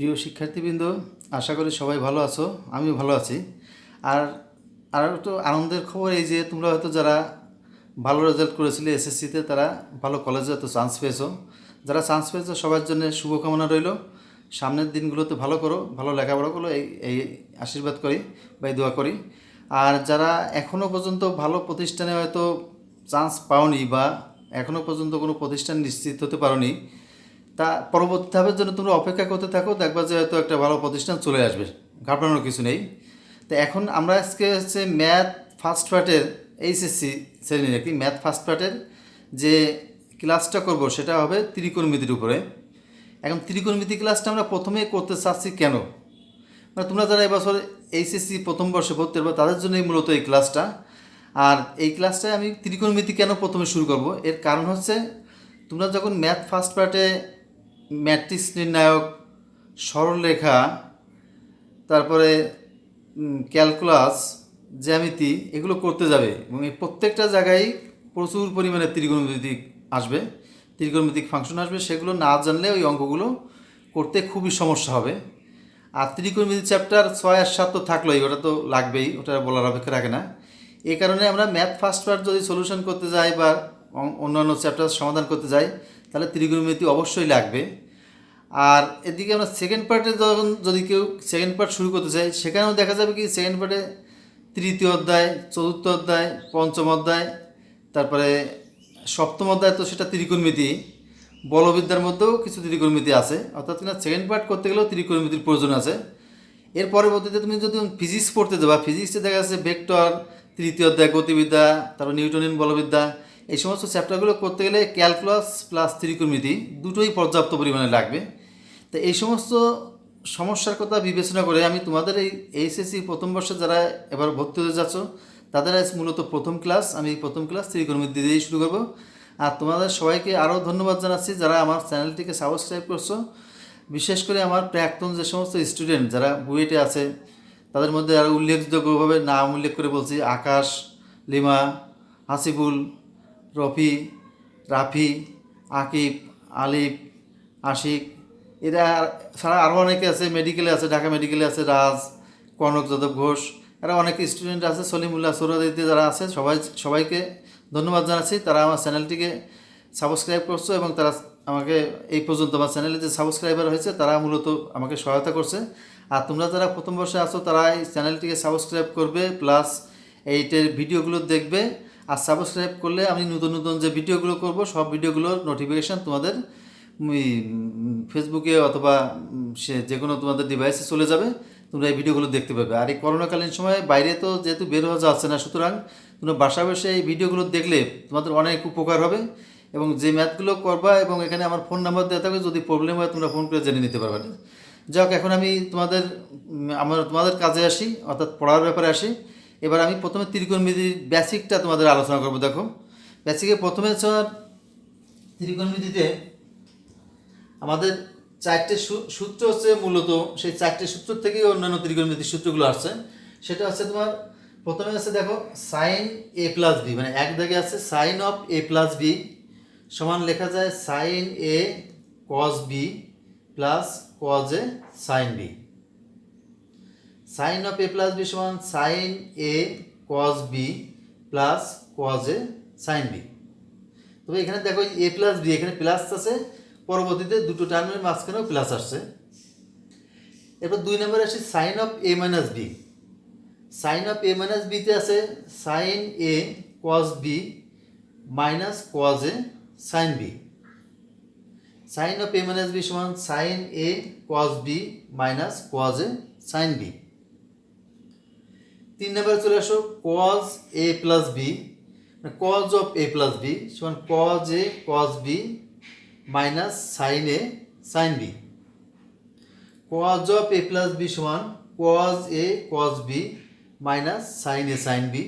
প্রিয় শিক্ষার্থীবৃন্দ, আশা করি সবাই ভালো আছো। আমিও ভালো আছি। আর আর একটু আনন্দের খবর এই যে তোমরা হয়তো যারা ভালো রেজাল্ট করেছিলে এসএসসিতে তারা ভালো কলেজে হয়তো চান্স পেয়েছো। যারা চান্স পেয়েছো সবার জন্য শুভকামনা রইল। সামনের দিনগুলোতে ভালো করো, ভালো লেখাপড়া করো, এই এই আশীর্বাদ করি বা এই দোয়া করি। আর যারা এখনও পর্যন্ত ভালো প্রতিষ্ঠানে হয়তো চান্স পাওনি বা এখনও পর্যন্ত কোনো প্রতিষ্ঠান নিশ্চিত হতে পারোনি, তা পরবর্তী ধাপের জন্য তোমরা অপেক্ষা করতে থাকো, দেখবা যে হয়তো একটা ভালো প্রতিষ্ঠান চলে আসবে, ঘাবড়ানোর কিছু নেই। তো এখন আমরা আজকে হচ্ছে ম্যাথ ফার্স্ট পার্টের এইচএসসি শ্রেণীর একটি ম্যাথ ফার্স্ট পার্টের যে ক্লাসটা করব সেটা হবে ত্রিকোণমিতির উপরে। এখন ত্রিকোণমিতি ক্লাসটা আমরা প্রথমেই করতে চাচ্ছি কেন, মানে তোমরা যারা এবছর এইচএসসি প্রথম বর্ষে ভর্তি হবে তাদের জন্যই মূলত এই ক্লাসটা। আর এই ক্লাসটায় আমি ত্রিকোণমিতি কেন প্রথমে শুরু করব, এর কারণ হচ্ছে তোমরা যখন ম্যাথ ফার্স্ট পার্টে ম্যাট্রিক্স নির্ণায়ক, সরলরেখা, তারপরে ক্যালকুলাস, জ্যামিতি এগুলো করতে যাবে এবং এই প্রত্যেকটা জায়গায় প্রচুর পরিমাণে ত্রিকোণমিতিক আসবে, ত্রিকোণমিতিক ফাংশন আসবে। সেগুলো না জানলে ওই অঙ্কগুলো করতে খুবই সমস্যা হবে। আর ত্রিকোণমিতি চ্যাপ্টার 6 আর 7 তো থাকলোই, ওটা তো লাগবেই, ওটা বলার অপেক্ষা রাখে না। এই কারণে আমরা ম্যাথ ফার্স্ট পার্ট যদি সলিউশন করতে যাই বা অন্যান্য চ্যাপ্টার সমাধান করতে যাই তাহলে ত্রিকোণমিতি অবশ্যই লাগবে। আর এদিকে আমরা সেকেন্ড পার্টে যখন যদি কেউ সেকেন্ড পার্ট শুরু করতে চাই, সেখানেও দেখা যাবে কি সেকেন্ড পার্টে তৃতীয় অধ্যায়, চতুর্থ অধ্যায়, পঞ্চম অধ্যায়, তারপরে সপ্তম অধ্যায়, তো সেটা ত্রিকোণমিতি। বলবিদ্যার মধ্যেও কিছু ত্রিকোণমিতি আছে, অর্থাৎ কিনা সেকেন্ড পার্ট করতে গেলেও ত্রিকোণমিতির প্রয়োজন আছে। এর পরবর্তীতে তুমি যদি ফিজিক্স পড়তে যাবা, ফিজিক্সে দেখা যাচ্ছে ভেক্টর, তৃতীয় অধ্যায় গতিবিদ্যা, তারপর নিউটনিয়ান বলবিদ্যা, এই সমস্ত চ্যাপ্টারগুলো করতে গেলে ক্যালকুলাস প্লাস ত্রিকোণমিতি দুটোই পর্যাপ্ত পরিমাণে লাগবে। তো এই সমস্ত সমস্যার কথা বিবেচনা করে আমি তোমাদের এই এইচএসসি প্রথম বর্ষে যারা এবার ভর্তি হতে যাচ্ছ তাদের আজ মূলত প্রথম ক্লাস, আমি প্রথম ক্লাস ত্রিকোণমিতি দিয়েই শুরু করব। আর তোমাদের সবাইকে আরও ধন্যবাদ জানাচ্ছি যারা আমার চ্যানেলটিকে সাবস্ক্রাইব করছো। বিশেষ করে আমার প্রাক্তন যে সমস্ত স্টুডেন্ট যারা বুয়েটে আছে তাদের মধ্যে আরও উল্লেখযোগ্যভাবে নাম উল্লেখ করে বলছি আকাশ, লিমা, হাসিবুল, রফি, রাফি, আকিব, আলিফ, আশিক, এরা ছাড়া আরও অনেকে আছে, মেডিকেলে আছে, ঢাকা মেডিকেলে আছে রাজ, কনক যাদব ঘোষ, এরা অনেক স্টুডেন্ট আছে, সলিমুল্লাহ সৌরাদিতে যারা আছে সবাইকে ধন্যবাদ জানাচ্ছি। তারা আমার চ্যানেলটিকে সাবস্ক্রাইব করছো এবং তারা আমাকে এই পর্যন্ত আমার চ্যানেলে যে সাবস্ক্রাইবার হয়েছে তারা মূলত আমাকে সহায়তা করছে। আর তোমরা যারা প্রথম বর্ষে আছো তারা এই চ্যানেলটিকে সাবস্ক্রাইব করবে, প্লাস এইটার ভিডিওগুলো দেখবে। আর সাবস্ক্রাইব করলে আমি নতুন নতুন যে ভিডিওগুলো করব সব ভিডিওগুলোর নোটিফিকেশান তোমাদের ফেসবুকে অথবা সে যে কোনো তোমাদের ডিভাইসে চলে যাবে, তোমরা এই ভিডিওগুলো দেখতে পাবে। আর এই করোনাকালীন সময়ে বাইরে তো যেহেতু বের হওয়া যাচ্ছে না, সুতরাং তোমরা বাসা বসে এই ভিডিওগুলো দেখলে তোমাদের অনেক উপকার হবে এবং যে ম্যাথগুলো করবা এবং এখানে আমার ফোন নাম্বার দেওয়া থাকবে, যদি প্রবলেম হয় তোমরা ফোন করে জেনে নিতে পারবে। যাক, এখন আমি তোমাদের কাজে আসি, অর্থাৎ পড়ার ব্যাপারে আসি। এবার আমি প্রথমে ত্রিকোণমিতির বেসিকটা তোমাদের আলোচনা করবো। দেখো, বেসিকে প্রথমে ত্রিকোণমিতিতে আমাদের চারটে সূত্র হচ্ছে, মূলত সেই চারটে সূত্র থেকেই অন্যান্য ত্রিকোণমিতির সূত্রগুলো আসছে। সেটা হচ্ছে তোমার প্রথমে আছে, দেখো, সাইন এ প্লাস বি, মানে এক দাগে আছে sine of A plus B সমান লেখা যায় sine A cos B plus cos A sine B. Sine of A plus B সমান sine A cos B plus cos A sine B. তবে এখানে দেখো এ প্লাস বি, এখানে plus আছে, পরবর্তীতে দুটো টার্মের মাঝখানেও প্লাস আসছে। এরপর 2 নম্বরে আসে sine of A minus B. Sine of A minus বিতে আছে sine A cos B minus cos A sine B. Sine of A minus B সমান sine A cos B minus cos A sine B. 3 নম্বরে চলে আসো cos A plus B, cos of A plus B সমান cos A cos B minus sine A sine B. Cos of A plus B সমান cos A cos B minus sine A sine B.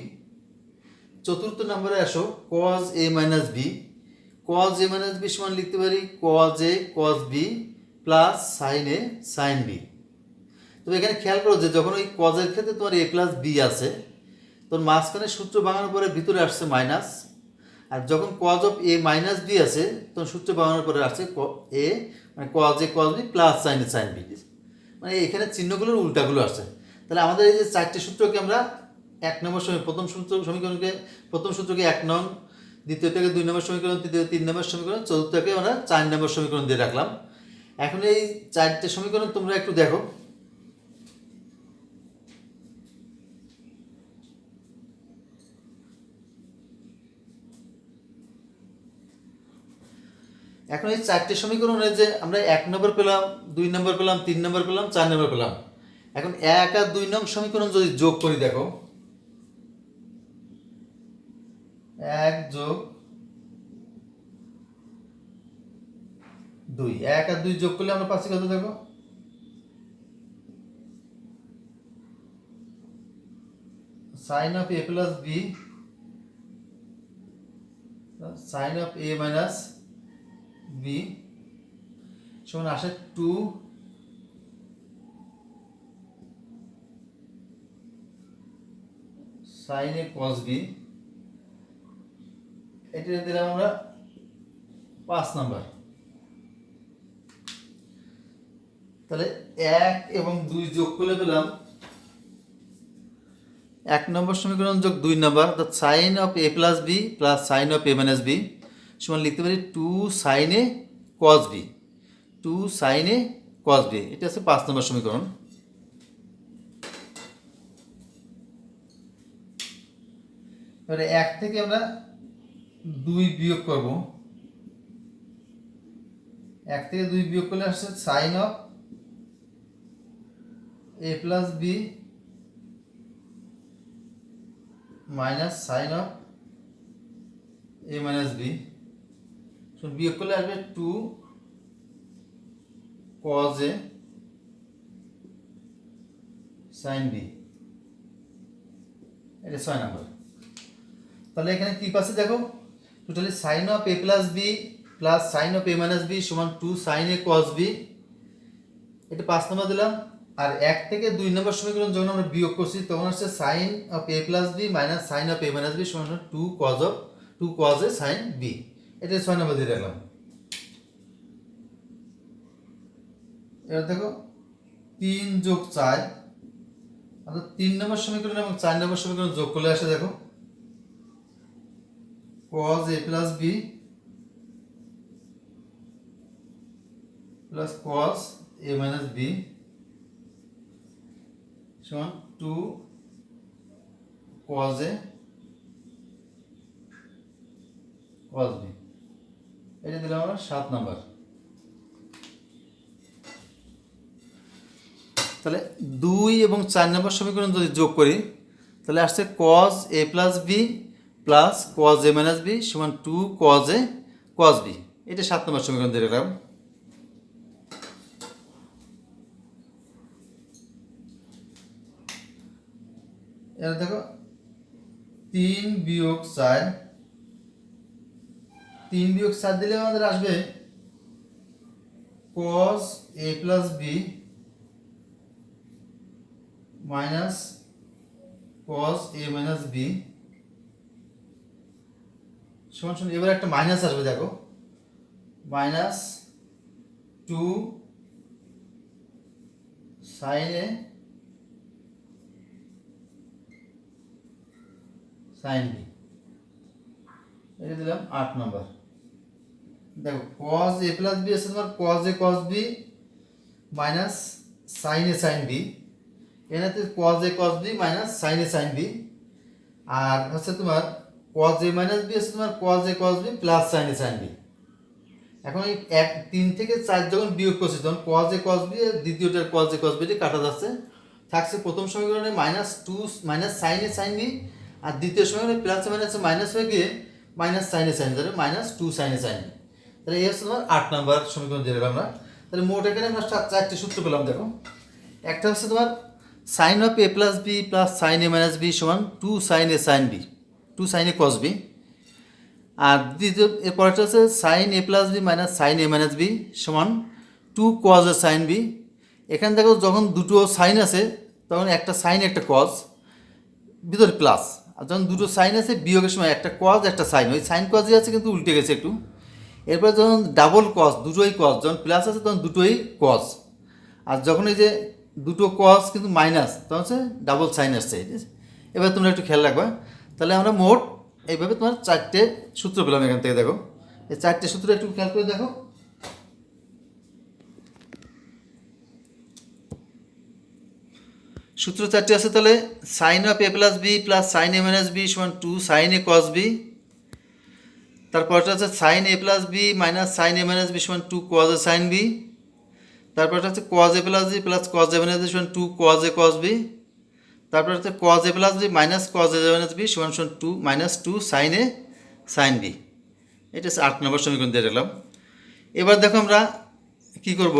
4th নম্বরে আসো cos A minus B. Cos A minus B সমান লিখতে পারি cos A cos B plus sine A sine B. তবে এখানে খেয়াল করো যে যখন ওই কজের ক্ষেত্রে তোমার এ প্লাস বি আছে, তোর মাঝখানে সূত্র ভাঙানোর পরে ভিতরে আসছে মাইনাস, আর যখন cos of A minus B আছে তখন সূত্র বানানোর পরে আসছে এ, মানে cos A cos B plus sine A sine B. মানে এখানে চিহ্নগুলোর উল্টাগুলো আসছে। তাহলে আমাদের এই যে চারটে সূত্রকে আমরা এক নম্বর প্রথম সমীকরণকে প্রথম সূত্রকে 1 নং, দ্বিতীয়টাকে 2 নম্বর সমীকরণ, তৃতীয় 3 নম্বর সমীকরণ, চতুর্থটাকে আমরা 4 নম্বর সমীকরণ দিয়ে রাখলাম। এখন এই চারটে সমীকরণ তোমরা একটু দেখো। এখন এই চারটে সমীকরণে যে আমরা 1 নম্বর পেলাম, 2 নম্বর পেলাম, 3 নম্বর পেলাম, 4 নম্বর পেলাম। এখন 1 আর 2 নং সমীকরণ যদি যোগ করি, দেখো 1 যোগ 2, 1 আর 2 যোগ করলে আমরা পাচ্ছি কত? দেখো sin of a plus b sin of a minus b সমান আসে 2 sin a cos b। এটা দিলাম আমরা 5 নাম্বার। তাহলে 1 এবং 2 যোগ করলে পেলাম 1 নম্বর সমীকরণ যোগ 2 নম্বর, অর্থাৎ sin of a plus b plus sin of a minus b সমান লিখতে পারি 2 sin a cos b, 2 sin a cos b। এটা হচ্ছে 5 নম্বর সমীকরণ। এবারে 1 থেকে আমরা 2 বিয়োগ করব। 1 থেকে 2 বিয়োগ করলে আসছে sin of a plus b minus sin of a minus b বিয়োগ করলে আসবে 2 cos a sin b। এটা 6 নম্বর। তাহলে এখানে কি পাচ্ছে দেখো, totally sin of a plus b plus sin of a minus b সমান 2 sin a cos b। এটা 5 নম্বর দিলাম। আর 1 থেকে 2 নম্বর সমীকরণ যখন আমরা বিয়োগ করছি তখন হচ্ছে sin of a plus b minus sin of a minus b সমান 2 cos a sin b। এটা 6 নম্বর দিয়ে রাখলাম। এবার দেখো 3 যোগ 4, অর্থাৎ 3 নম্বর সমীকরণ এবং 4 নম্বর সমীকরণ যোগ করলে আসে দেখো cos a plus b plus cos a minus b সমান 2 cos a cos b। এটা দিলাম আমরা 7 নম্বর। তাহলে 2 এবং 4 নম্বর সমীকরণ যদি যোগ করি তাহলে আসছে cos a plus b plus cos a minus b সমান 2 cos a cos b। এটা 7 নম্বর সমীকরণ দিয়ে রাখলাম। এবার দেখো 3 বিয়োগ 4, 3 বিয়োগ 4 দিলে আমাদের আসবে cos a plus b minus cos a minus b সমান সমান এবার একটা মাইনাস আসবে দেখো minus 2 sin a sin b। এটা দিলাম 8 নম্বর। দেখো cos a plus b আছে তোমার cos a cos b minus sin a sin b, এখানে cos a cos b minus sin a sin b, আর হচ্ছে তোমার cos a minus b আছে তোমার cos a cos b plus sin a sin b। এখন এই 3 থেকে 4 যখন বিয়োগ করছি তখন cos a cos b R দ্বিতীয়টার cos a cos b টি কাটা যাচ্ছে, থাকছে প্রথম সমীকরণে minus 2 minus sin a sin b, আর দ্বিতীয় সমীকরণে প্লাস মাইনাস মাইনাস হয়ে গিয়ে minus sin a sin b minus 2 sin a sin b। তাহলে এই হচ্ছে তোমার 8 নম্বর সমীকরণ দিয়ে দিলাম আমরা। তাহলে মোট এখানে আমরা 4টি সূত্র পেলাম। দেখো একটা হচ্ছে তোমার sin of a plus b plus sin a minus b সমান 2 sin a sin b, 2 sin a cos b। আর দ্বিতীয় এরপরটা হচ্ছে sin a plus b minus sin a minus b সমান 2 cos a sin b। এখানে দেখো যখন দুটো sign আছে তখন একটা সাইন একটা cos ভিতরে প্লাস, আর যখন দুটো সাইন আছে বিয়োগের সময় একটা cos একটা সাইন, ওই সাইন cosই আছে কিন্তু উল্টে গেছে একটু। এরপর যখন ডাবল cos দুটোই cos, যখন প্লাস আছে তখন দুটোই cos, আর যখন এই যে দুটো কস কিন্তু মাইনাস তখন হচ্ছে ডাবল সাইন আসছে, ঠিক আছে। এবার তোমরা একটু খেয়াল রাখবা। তাহলে আমরা মোট এইভাবে তোমার 4টে সূত্র পেলাম এখান থেকে। দেখো এই 4টে সূত্র একটু খেয়াল করে দেখো। সূত্র 4টে আছে। তাহলে sine of A plus B plus sine A minus B সমান 2 সাইন এ কস বি। তারপরটা হচ্ছে sine A plus B minus sine A minus B সমান 2 কজ এ সাইন বি। তারপরটা হচ্ছে cos A plus B plus cos A minus B সমান 2 cos A cos B. তারপর হচ্ছে cos A plus B minus cos A minus B সমান সমান 2 minus 2 sine A sine B. এটা হচ্ছে 8 নম্বর সমীকরণ দিয়ে রাখলাম। এবার দেখো আমরা কি করব।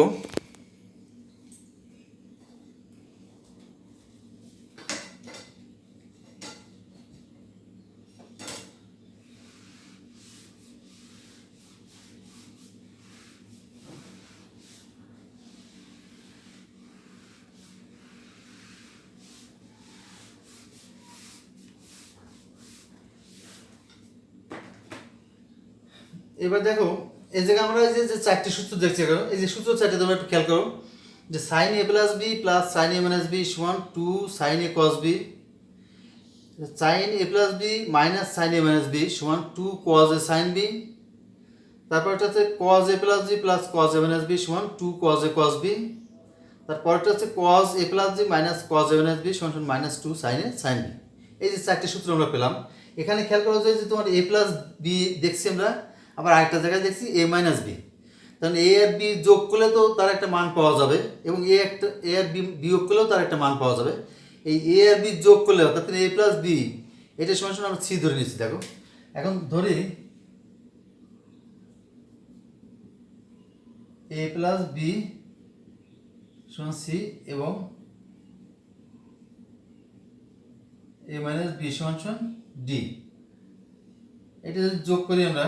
এবার দেখো এই জায়গায় আমরা এই যে 4টে সূত্র দেখছি এখন, এই যে সূত্র 4টে তোমরা একটু খেয়াল করো যে sine A plus B plus sine A minus B সমান 2 sine A cos B. Sine A plus B minus sine A minus B সমান 2 কজ এ সাইন বি। তারপরটা হচ্ছে cos A plus B plus cos A minus B সমান 2 cos A cos B. তারপরটা হচ্ছে cos A plus B minus cos A minus B সমান minus 2 sine A sine B. এই যে 4টে সূত্র আমরা পেলাম। এখানে খেয়াল করা যায় যে তোমার এ প্লাস বি দেখছি আমরা, আবার আরেকটা জায়গায় দেখছি এ মাইনাস বি। তাহলে এ আর বি যোগ করলে তো তার একটা মান পাওয়া যাবে, এবং এ আর বি বিয়োগ করলেও তার একটা মান পাওয়া যাবে। এই এ আর বি যোগ করলে অর্থাৎ এ প্লাস বি এটা সমান সমান আমরা সি ধরে নিচ্ছি। দেখো এখন ধরি এ প্লাস বি সমান সি এবং এ মাইনাস বি সমান সমান ডি। এটা যদি যোগ করি আমরা,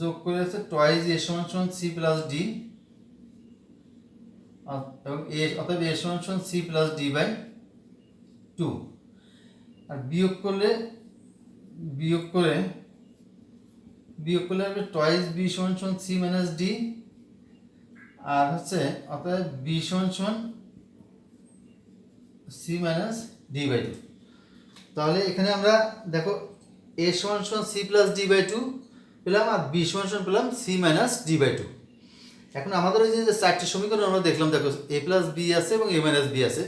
যোগ করে আছে টয়েস এ সমান সমান সি প্লাস ডি, এবং এ অর্থাৎ এ সমান সমান সি প্লাস ডি বাই 2। আর বিয়োগ করলে হবে টয়েস বি সমান সমান সি মাইনাস ডি, আর হচ্ছে অর্থাৎ বি সমান সমান সি মাইনাস ডি বাই 2। তাহলে এখানে আমরা দেখো এ সমান সমান সি প্লাস ডি বাই 2 পেলাম, আর বি সমান সমান পেলাম সি মাইনাস ডি বাই 2। এখন আমাদের ওই যে 4টে সমীকরণ আমরা দেখলাম, দেখো এ প্লাস বি আছে এবং এ মাইনাস বি আছে।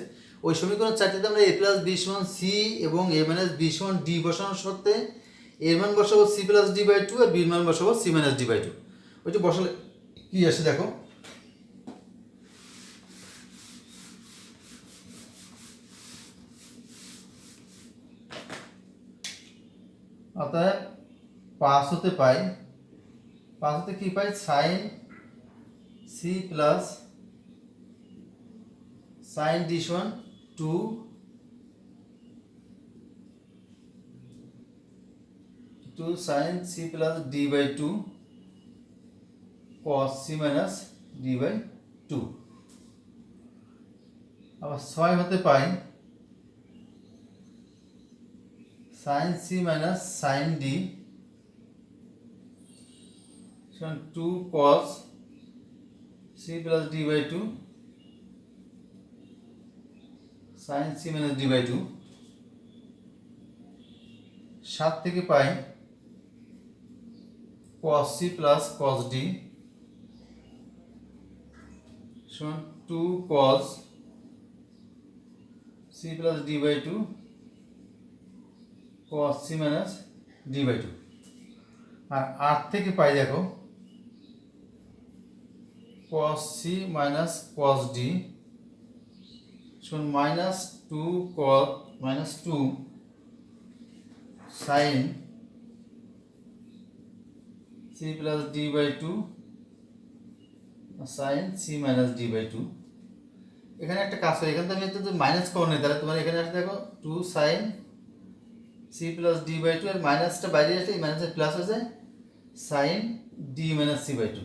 ওই সমীকরণ 4টিতে আমরা এ প্লাস বি সমান সি এবং এ মাইনাস বি সমান ডি বসানোর সত্ত্বে এর মান বসাবো সি প্লাস ডি বাই 2 আর বির মান বসাবো সি মাইনাস ডি বাই 2। ওইটি বসালে কি আসে দেখো। অর্থাৎ 5 হতে পাই, 5 হতে কি pi sine C plus sine D সমান 2 sine C plus D by 2 cos C minus D by 2। আবার 6 হতে pi sine C minus sine D সমান 2 cos C plus D by 2 sine C minus D by 2। 7 থেকে pi cos c plus cos d সমান 2 cos c plus d by 2 cos c minus d by 2। আর 8 থেকে pi দেখো cos c minus cos d সমান minus 2 cos minus 2 sin c plus d by 2 sin c minus d by 2। এখানে একটা কাজ করে, এখানে আমি একটু মাইনাস কমন নেই, তাহলে তোমার এখানে আসে দেখো 2 sin c plus d by 2 এর মাইনাসটা বাইরে আসে, এই মাইনাসের প্লাস হয়ে যায় sin d minus c by 2।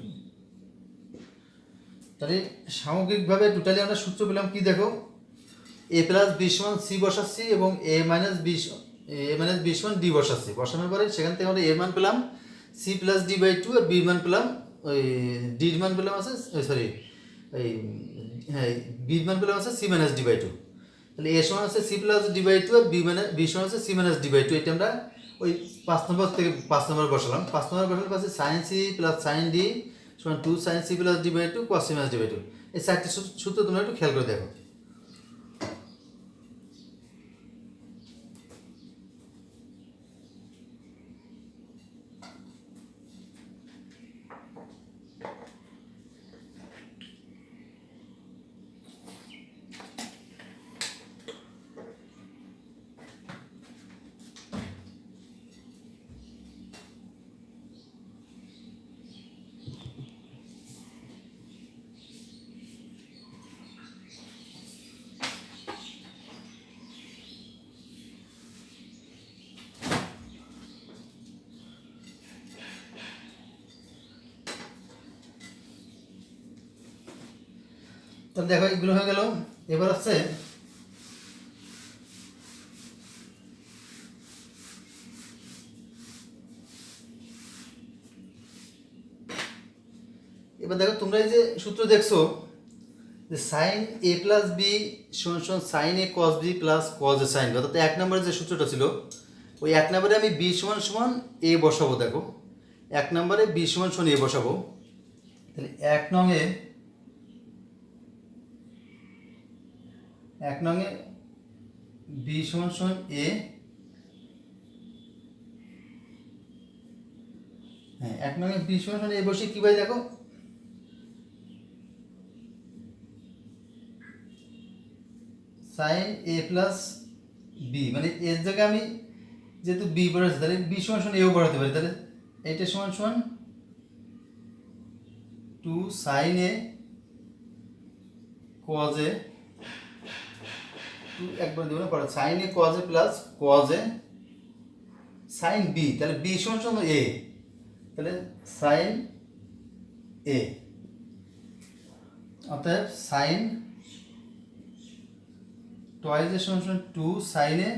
তাহলে সামগ্রিকভাবে টোটালি আমরা সূত্র পেলাম কি দেখো, a প্লাস b সমান c বসাচ্ছি এবং a মাইনাস b সমান d বসাচ্ছি। বসানোর পরে সেখান থেকে আমরা a মান পেলাম c প্লাস d বাই 2 আর b মান পেলাম ওই ডির মান পেলাম আছে, সরি ওই হ্যাঁ বির মান পেলাম আছে C minus D by two. তাহলে এ সমান আছে C plus D by two আর বি সমান আছে C minus D by two. এটা আমরা ওই 5 নম্বর থেকে 5 নম্বর বসালাম। 5 নম্বর বসালে পাচ্ছি sine C plus sine D সমান 2 sine C plus D by two cos C minus D by two. এই 4টি সূত্র তোমরা একটু খেয়াল করে দেখো। তাহলে দেখো এগুলো হয়ে গেল। এবার আছে এবার দেখো তোমরা এই যে সূত্র দেখছো যে সাইন এ প্লাস বি সমান সমান sine A cos B plus cos A sine B, অর্থাৎ 1 নম্বরের যে সূত্রটা ছিল ওই 1 নম্বরে আমি বি সমান সমান এ বসাবো। দেখো 1 নম্বরে বি সমান সমান এ বসাবো। তাহলে 1 নংয়ে বি সমান সমান এ, হ্যাঁ 1 নংয়ে বি সমান সমান এ বসে কি ভাই দেখো সাইন এ প্লাস বি, মানে এর জায়গায় আমি যেহেতু বি বসাচ্ছি তাহলে বি সমান সমান এও বসাতে পারি। তাহলে এইটা সমান সমান 2 সাইন এ কজ এ, একবার দেবো না পরে, sine A cos A plus cos A sine B. তাহলে বি সমান সমান এ, তাহলে সাইন এ, অতএব সাইন টয়েস এর সমান সমান 2 সাইন এ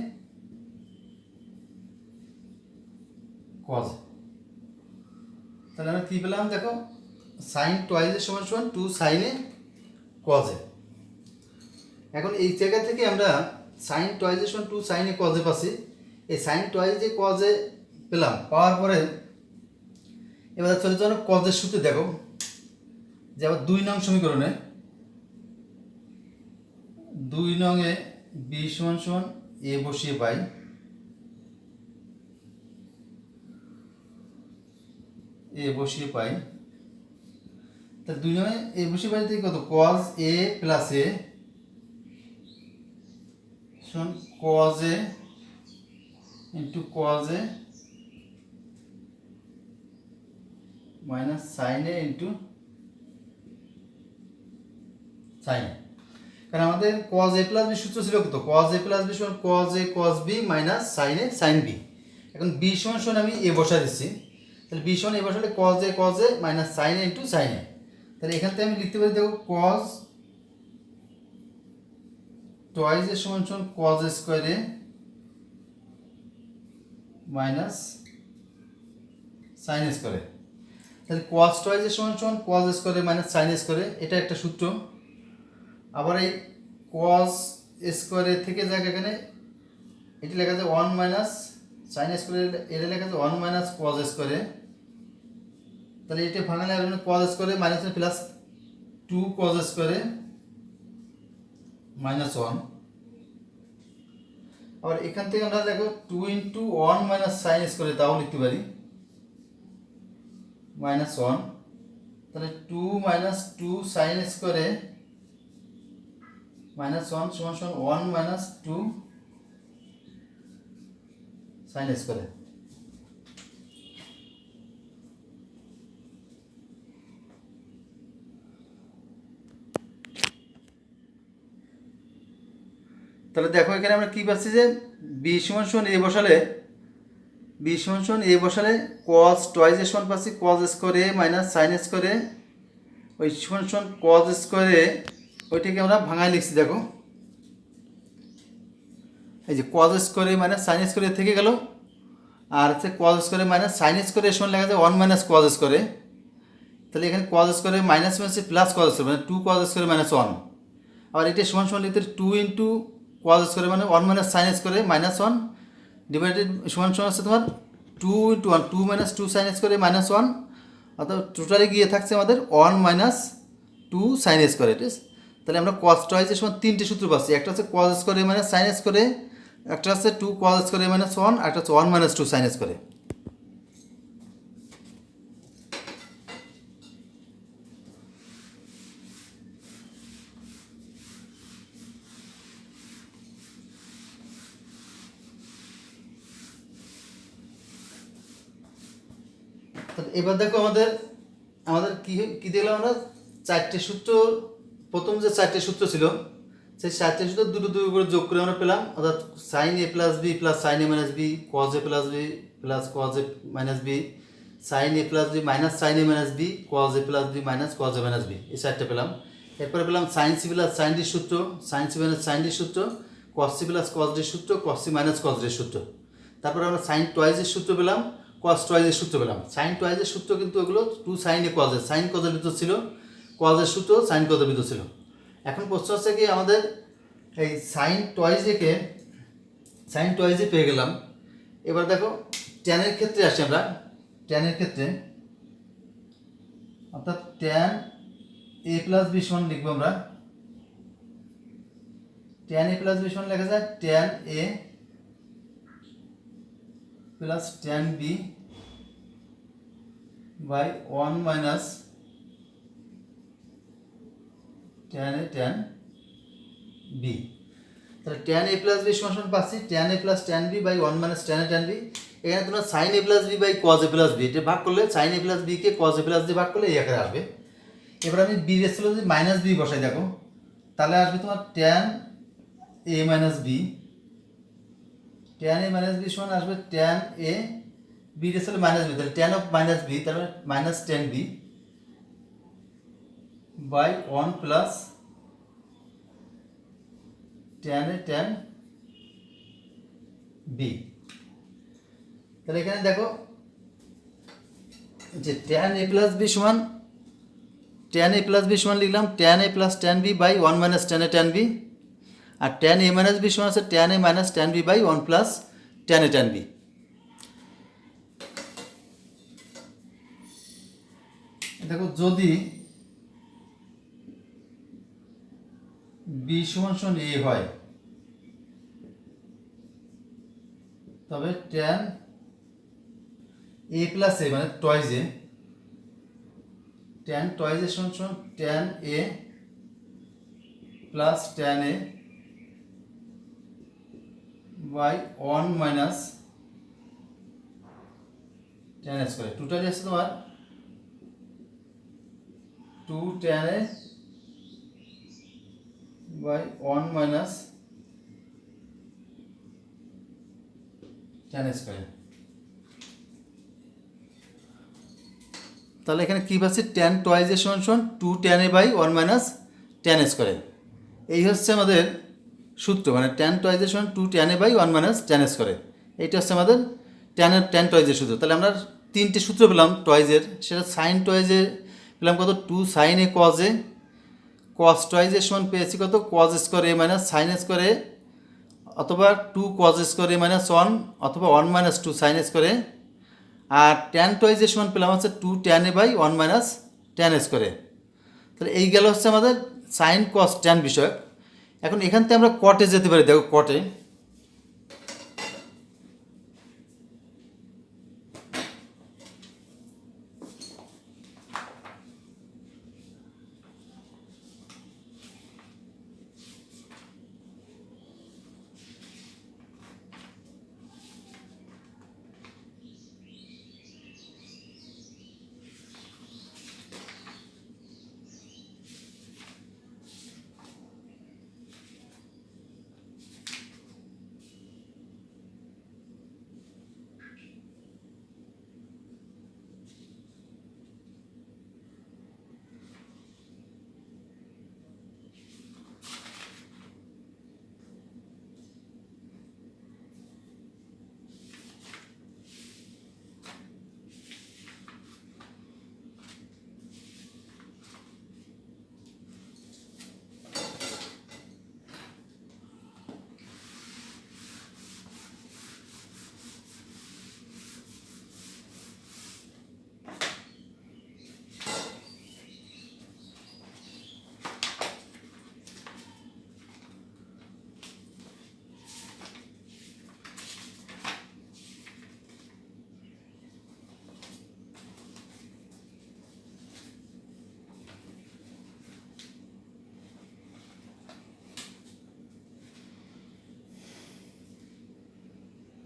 কজ। তাহলে আমরা কি পেলাম দেখো সাইন টয়েস এর সমান সমান 2 সাইন এ কজ এ। এখন এই জায়গা থেকে আমরা সাইন টয়েস এর সমান 2 সাইন এ কজ এ পাচ্ছি। এই সাইন টয়েস এ কজ এ পেলাম, পাওয়ার পরে এবার চলে যাও কজ এর সূত্রে। দেখো যে আবার 2 নং সমীকরণে 2 নংয়ে বি সমান সমান এ বসিয়ে পাই, তাহলে 2 নংয়ে এ বসিয়ে পাই থেকে কত কজ এ প্লাস এ সমান cos A into cos A minus sine A into sine. কারণ আমাদের কজ এ প্লাস বি সূত্র ছিল কত কজ এ প্লাস বি সমান cos A cos B minus sine A sine B. এখন B সমান সমান আমি এ বসা দিচ্ছি, তাহলে বি সমান এ বসালে cos A minus sine A into sine A. তাহলে এখান থেকে আমি লিখতে পারি দেখো কজ টয়েস এর সমান সমান cause square A minus sine square A. তাহলে কজ টয়েস এর সমান সমান cause square A minus sine square এ, এটা একটা সূত্র। আবার এই কজ স্কোয়ার এর থেকে যাক এখানে এটি লেখা যায় 1 মাইনাস সাইন স্কোয়ার, এটা লেখা আছে 1 মাইনাস কজ স্কোয়ার এ। তাহলে এটা ভাঙালে আসবে cause square A minus plus 2 cos square A minus 1। আবার এখান থেকে আমরা দেখো 2 ইন্টু 1 মাইনাস সাইন স্কোয়ার এ, তাও লিখতে পারি মাইনাস 1। তাহলে 2 minus 2 sine square A minus 1 সমান সমান 1 মাইনাস 2 সাইন স্কোয়ার এ। তাহলে দেখো এখানে আমরা কি পাচ্ছি যে বি সমান সমান এ বসালে কজ টয়েস এর সমান পাচ্ছি cause square A minus sine square এ, ওই সমান সমান কজ স্কোয়ার এ ওইটাকে আমরা ভাঙায় লিখছি। দেখো এই যে cause square A minus sine square এ থেকে গেল, আর হচ্ছে cause square A minus sine square এর সমান লেখা যায় 1 মাইনাস কজ স্কোয়ার এ। তাহলে এখানে কজ স্কোয়ারে মাইনাস মাইনাসে প্লাস কজ স্কোয়ার মানে 2 কজ স্কোয়ারে মাইনাস 1। আবার এটা সমান সমান লিখতে 2 ইন্টু কজ স্কোয়ারে মানে 1 মাইনাস সাইন স্কোয়ারে মাইনাস 1 ডিভাইডেড সমান সমান আছে তোমার 2 ইন্টু 1 2 মাইনাস 2 সাইন স্কোয়ারে মাইনাস 1, অর্থাৎ টোটালি গিয়ে থাকছে আমাদের 1 মাইনাস 2 সাইন স্কোয়ারে। ঠিক আছে, তাহলে আমরা কজ টয়েসের সময় তিনটে সূত্র পাচ্ছি। একটা হচ্ছে কজ স্কোয়ারে মাইনাস সাইন স্কোয়ারে, একটা হচ্ছে 2 কজ স্কোয়ারে মাইনাস 1, একটা হচ্ছে 1 মাইনাস 2 সাইন স্কোয়ারে। এবার দেখো আমাদের আমাদের কি কি দেখলাম আমরা, চারটে সূত্র, প্রথম যে চারটে সূত্র ছিল সেই চারটে সূত্র দুটো দুটো করে যোগ করে আমরা পেলাম, অর্থাৎ sine A plus B plus sine A minus B, cos A plus B plus cos A minus B, sine A plus B minus sine A minus B, cos A plus B minus cos A minus B, এই চারটে পেলাম। এরপরে পেলাম sign C plus sign ডির সূত্র, sign C minus sign ডির সূত্র, cause C plus cos ডির সূত্র, কজ সি মাইনাস কজ ডির সূত্র। তারপরে আমরা সাইন টয়েসের সূত্র পেলাম, কজ টয়েসের সূত্র পেলাম। সাইন টয়েসের সূত্র কিন্তু ওগুলো 2 সাইন এ কজের, সাইন কজের ভিতর ছিল, কজের সূত্র সাইন কজের ভিতর ছিল। এখন প্রশ্ন হচ্ছে কি আমাদের এই সাইন টয়েসে পেয়ে গেলাম। এবার দেখো ট্যানের ক্ষেত্রে আসি আমরা, ট্যানের ক্ষেত্রে অর্থাৎ ট্যান এ প্লাস বি সমান লিখবো আমরা, ট্যান এ প্লাস বি সমান লেখা যায় tan A plus tan B by 1 minus tan A tan B. তাহলে ট্যান এ প্লাস বি সমান পাচ্ছি tan A plus tan B by 1 minus tan A tan B. এখানে তোমরা sine A plus B by cos A plus B এটা ভাগ করলে, sine A plus B কে cos A plus B ভাগ করলে এই আকারে আসবে। এবার আমি বি রেছিল যদি মাইনাস বি বসাই দেখো, তাহলে আসবে তোমার tan A minus B, tan A minus B সমান আসবে ট্যান এ, বি রেছিল মাইনাস বি, তাহলে ট্যান অফ মাইনাস বি, তাহলে minus tan B by 1 plus tan A tan B. তাহলে এখানে দেখো যে ট্যান এ প্লাস বি সমান, ট্যান এ প্লাস বি সমান লিখলাম tan A plus tan B by 1 minus tan A tan B, আর tan A minus B সমান আছে tan A minus tan B by 1 plus tan A tan B. দেখো যদি B সমান সমান এ হয় তবে ট্যান এ প্লাস এ মানে twice A, tan twice A সমান সমান tan A plus tan A by 1 minus tan A square. Totally আছে তোমার 2 tan A by 1 minus tan square. তাহলে এখানে কী পাচ্ছি ট্যান টয়েস এ সমান সমান 2 tan A by 1 minus tan square. এই হচ্ছে আমাদের সূত্র, মানে ট্যান টয়েস এ সমান 2 tan A by 1 minus tan square. এইটা হচ্ছে আমাদের ট্যান টয়েসের সূত্র। তাহলে আমরা তিনটে সূত্র পেলাম টয়েসের, সেটা সাইন টয়েসে পেলাম কত 2 sine A cos A, cos টয়েস এর সমান পেয়েছি কত cos square A minus sine square A, অথবা 2 কজ স্কোয়ার এ মাইনাস 1 অথবা 1 মাইনাস 2 সাইন স্কোয়ার এ, আর ট্যান টয়েস এর সমান পেলাম হচ্ছে 2 tan A by 1 minus tan square A. তাহলে এই গেল হচ্ছে আমাদের সাইন কস ট্যান বিষয়। এখন এখান থেকে আমরা কটে যেতে পারি, দেখো কটে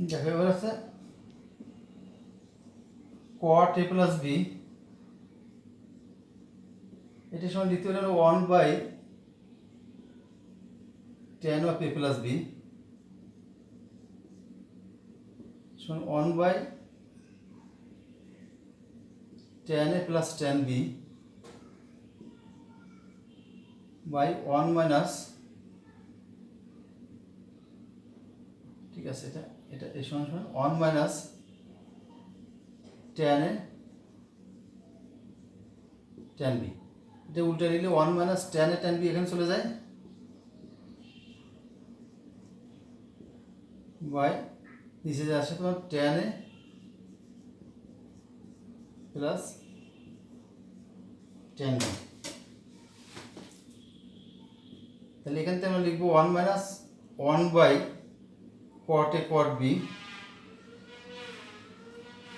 দেখো এবার আছে cot a প্লাস বি, এটা সমান লিখতে পারি 1/tan of a plus B সমান 1/tan a plus tan b by 1 minus, ঠিক আছে, এটা এটা এই সমান 1 minus tan a tan b, এটা উল্টা নিলে 1 minus tan a tan b এখানে চলে যায় বাই নিচে যে আসে তোমার tan a plus tan b। তাহলে এখান থেকে আমরা লিখবো 1 minus 1/cot a cot b,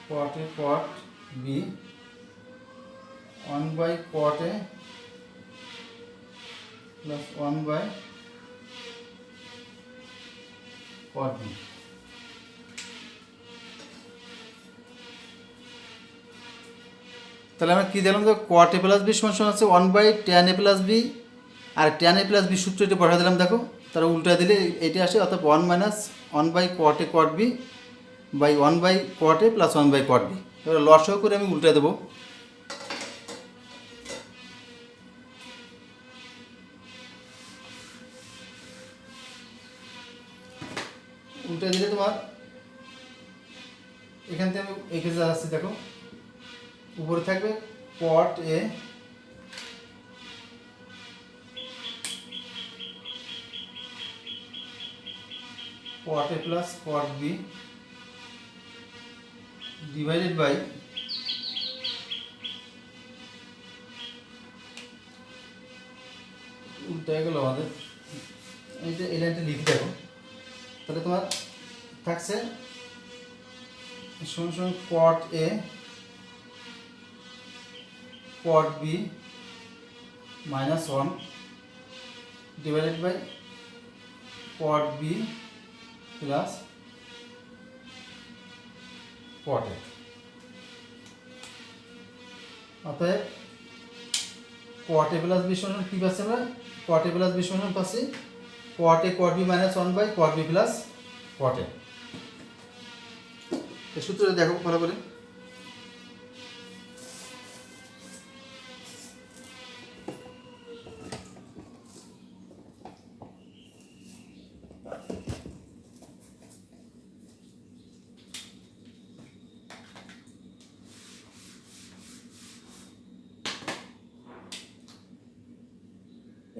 cot a cot b 1/cot a plus 1/cot b। তাহলে আমরা কি দিলাম, তো cot a প্লাস b সমান সমান আছে 1/tan a প্লাস b, আর tan a প্লাস b সূত্র এটা বসা দিলাম, দেখো তারা উল্টা দিলে এটা আসে, অর্থাৎ 1 minus 1/cot a cot b by 1/cot a plus 1/cot b। এবার লসাগু করে আমি উল্টা দেবো, উল্টা দিলে তোমার এখান থেকে আমি এঁকে যা আসছে দেখো, উপরে থাকবে cot a cot a plus cot b divided by উল্টা গেল আমাদের, এইটা এই লাইনটা লিখে দেখো, তাহলে তোমার থাকছে সমান সমান cot a cot b minus 1 divided by cot b plus cot a। অতএব cot a plus b সমান কি পাচ্ছি আমরা, cot a plus b সমান পাচ্ছি cot a cot b minus 1/cot b plus cot a। এই সূত্রটা দেখো ভালো করে,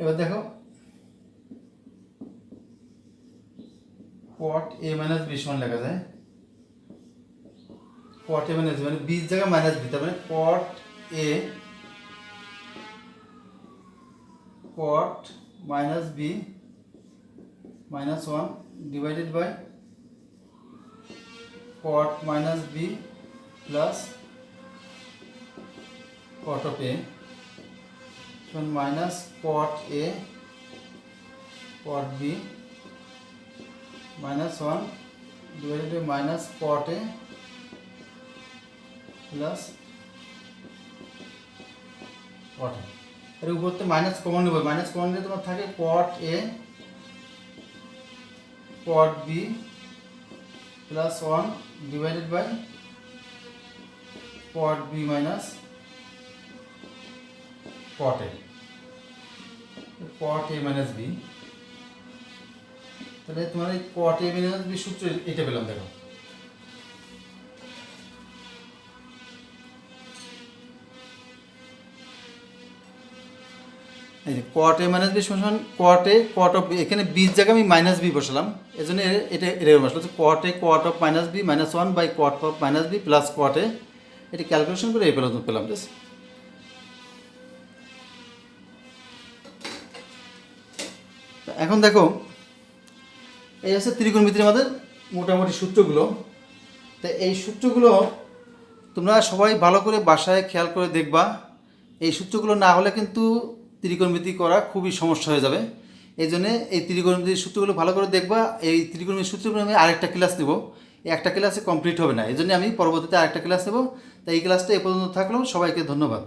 এবার দেখো cot a minus b সমান লেখা যায় cot a minus b, মানে b এর জায়গায় মাইনাস b, তার মানে cot a cot minus b minus 1 divided by cot minus b plus cot of a সমান minus cot a cot b minus 1 divided by minus cot a plus cot a। এর উপর থেকে minus common নেব, minus common নিলে তোমার থাকে cot a cot b plus 1 divided by cot b minus cot a, cot a minus b। তাহলে তোমার এই cot a minus b সূত্র এটা পেলাম, দেখো এই যে cot a minus b সমান cot a cot of b, এখানে b এর জায়গায় আমি মাইনাস b বসালাম, এজন্য এটা এরকম আসলো cot a cot of minus b minus 1 by cot of minus b plus cot a, এটা ক্যালকুলেশন করে এই পেলাম বেশ। এখন দেখো এই হচ্ছে ত্রিকোণমিতির আমাদের মোটামুটি সূত্রগুলো। তো এই সূত্রগুলো তোমরা সবাই ভালো করে বাসায় খেয়াল করে দেখবা, এই সূত্রগুলো না হলে কিন্তু ত্রিকোণমিতি করা খুবই সমস্যা হয়ে যাবে। এই জন্যে এই ত্রিকোণমিতির সূত্রগুলো ভালো করে দেখবা। এই ত্রিকোণমিতির সূত্রগুলো আমি আরেকটা ক্লাস নেব, এই একটা ক্লাসে কমপ্লিট হবে না, এই জন্য আমি পরবর্তীতে আরেকটা ক্লাস নেব। তাই এই ক্লাসটা এ পর্যন্ত থাকলো, সবাইকে ধন্যবাদ।